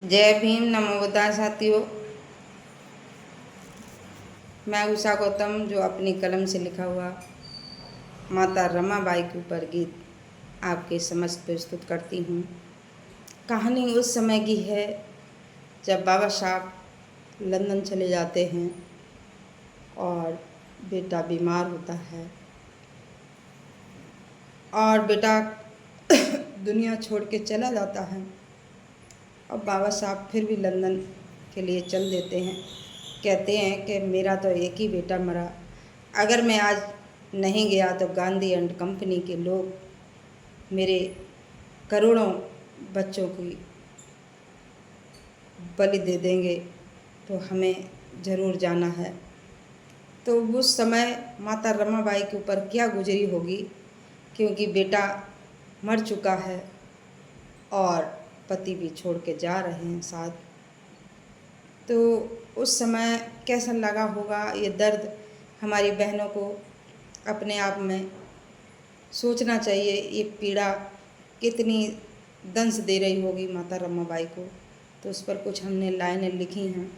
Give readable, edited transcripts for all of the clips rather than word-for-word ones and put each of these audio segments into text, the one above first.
जय भीम। नमो बुद्धाय साथियों। मैं उषा गौतम जो अपनी कलम से लिखा हुआ माता रमाबाई के ऊपर गीत आपके समक्ष प्रस्तुत करती हूँ। कहानी उस समय की है जब बाबा साहब लंदन चले जाते हैं और बेटा बीमार होता है और बेटा दुनिया छोड़ के चला जाता है और बाबा साहब फिर भी लंदन के लिए चल देते हैं। कहते हैं कि मेरा तो एक ही बेटा मरा, अगर मैं आज नहीं गया तो गांधी एंड कंपनी के लोग मेरे करोड़ों बच्चों की बलि दे देंगे, तो हमें ज़रूर जाना है। तो उस समय माता रमाबाई के ऊपर क्या गुजरी होगी, क्योंकि बेटा मर चुका है और पति भी छोड़ के जा रहे हैं साथ। तो उस समय कैसा लगा होगा ये दर्द, हमारी बहनों को अपने आप में सोचना चाहिए। ये पीड़ा कितनी दंश दे रही होगी माता रमाबाई को। तो उस पर कुछ हमने लाइनें लिखी हैं।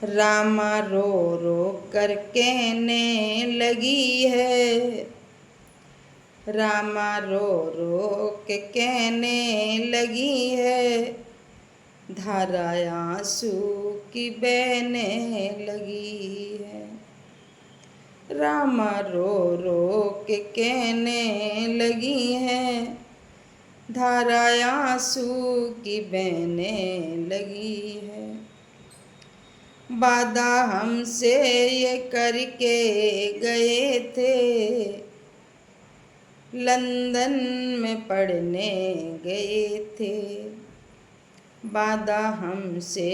रामा रो रो कर कहने लगी है, रामा रो रो के कहने लगी है, धारा आंसू की बहने लगी है। रामा रो रो के कहने लगी है, धारा आंसू की बहने लगी है। वादा हमसे ये करके गए थे, लंदन में पढ़ने गए थे। वादा हमसे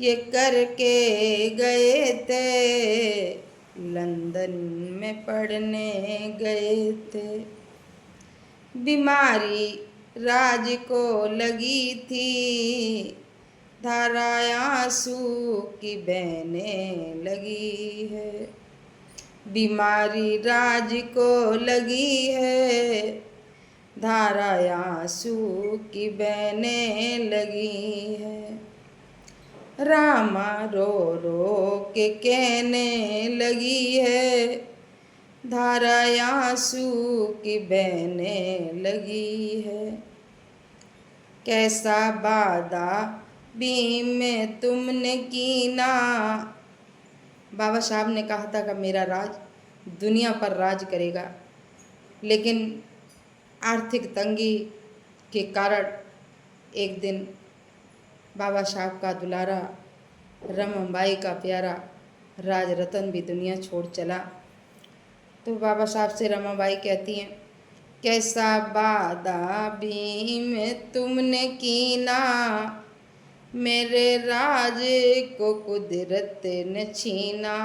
ये करके गए थे, लंदन में पढ़ने गए थे। बीमारी राज को लगी थी, धारा आंसू की बहने लगी है। बीमारी राज को लगी है, धारा आंसू की बहने लगी है। रामा रो रो के कहने लगी है, धारा आंसू की बहने लगी है। कैसा वादा भीम में तुमने कीना, बाबा साहब ने कहा था कि मेरा राज दुनिया पर राज करेगा, लेकिन आर्थिक तंगी के कारण एक दिन बाबा साहब का दुलारा रमाबाई का प्यारा राज रतन भी दुनिया छोड़ चला। तो बाबा साहब से रमाबाई कहती हैं, कैसा वादा भीम तुमने कीना, मेरे राज को कुदरत ने छीना।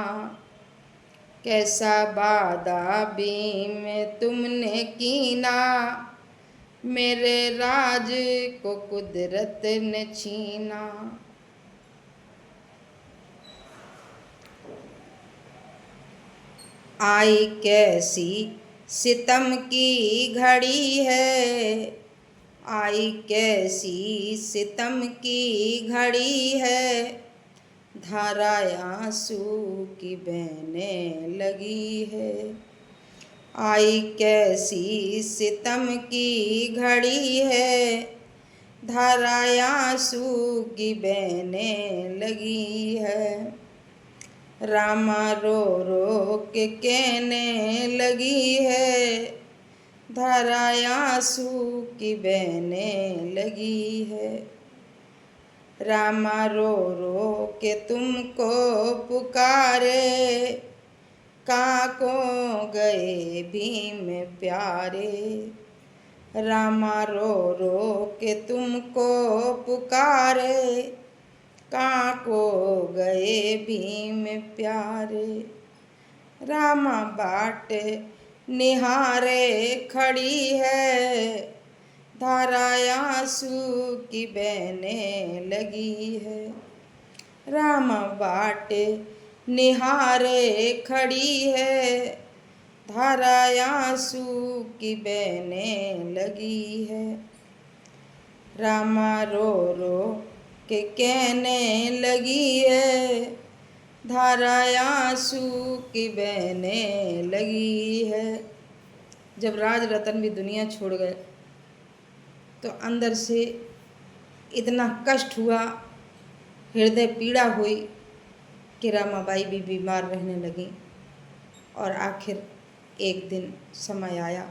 कैसा वादा भीम तुमने कीना, मेरे राज को कुदरत ने छीना। आई कैसी सितम की घड़ी है, आई कैसी सितम की घड़ी है, धारा आंसू की बहने लगी है। आई कैसी सितम की घड़ी है, धारा आंसू की बहने लगी है। रामा रो रो के कहने लगी है, धारा आंसू की बहने लगी है। रामा रो रो के तुमको पुकारे, कहाँ को गए भीम प्यारे। रामा रो रो के तुमको पुकारे, कहाँ को गए भीम प्यारे। रामा बाट निहारे खड़ी है, धारा आंसू की बहने लगी है। रामा बाट निहारे खड़ी है, धारा आंसू की बहने लगी है। रामा रो रो के कहने लगी है, धारा आंसू की बहने लगी है। जब राज रतन भी दुनिया छोड़ गए तो अंदर से इतना कष्ट हुआ, हृदय पीड़ा हुई कि रमाबाई भी बीमार रहने लगी। और आखिर एक दिन समय आया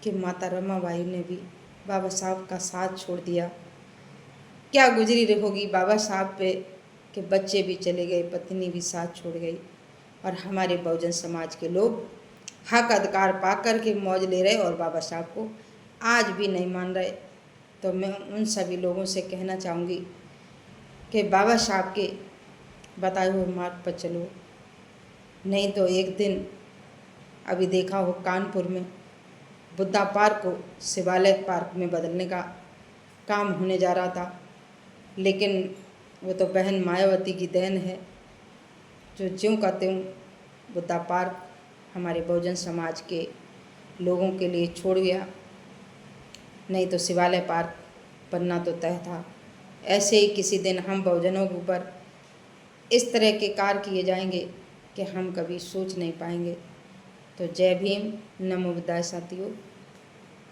कि माता रमाबाई ने भी बाबा साहब का साथ छोड़ दिया। क्या गुजरी रहोगी बाबा साहब पे कि बच्चे भी चले गए, पत्नी भी साथ छोड़ गई, और हमारे बहुजन समाज के लोग हक अधिकार पा कर के मौज ले रहे और बाबा साहब को आज भी नहीं मान रहे। तो मैं उन सभी लोगों से कहना चाहूँगी कि बाबा साहब के बताए हुए मार्ग पर चलो, नहीं तो एक दिन अभी देखा हो कानपुर में बुद्धा पार्क को शिवालय पार्क में बदलने का काम होने जा रहा था, लेकिन वो तो बहन मायावती की देन है जो ज्यों का त्यों बुद्धा पार्क हमारे बहुजन समाज के लोगों के लिए छोड़ गया, नहीं तो शिवालय पार्क बनना तो तय था। ऐसे ही किसी दिन हम बहुजनों के ऊपर इस तरह के कार्य किए जाएंगे कि हम कभी सोच नहीं पाएंगे। तो जय भीम, नमो बुद्धाय साथियों।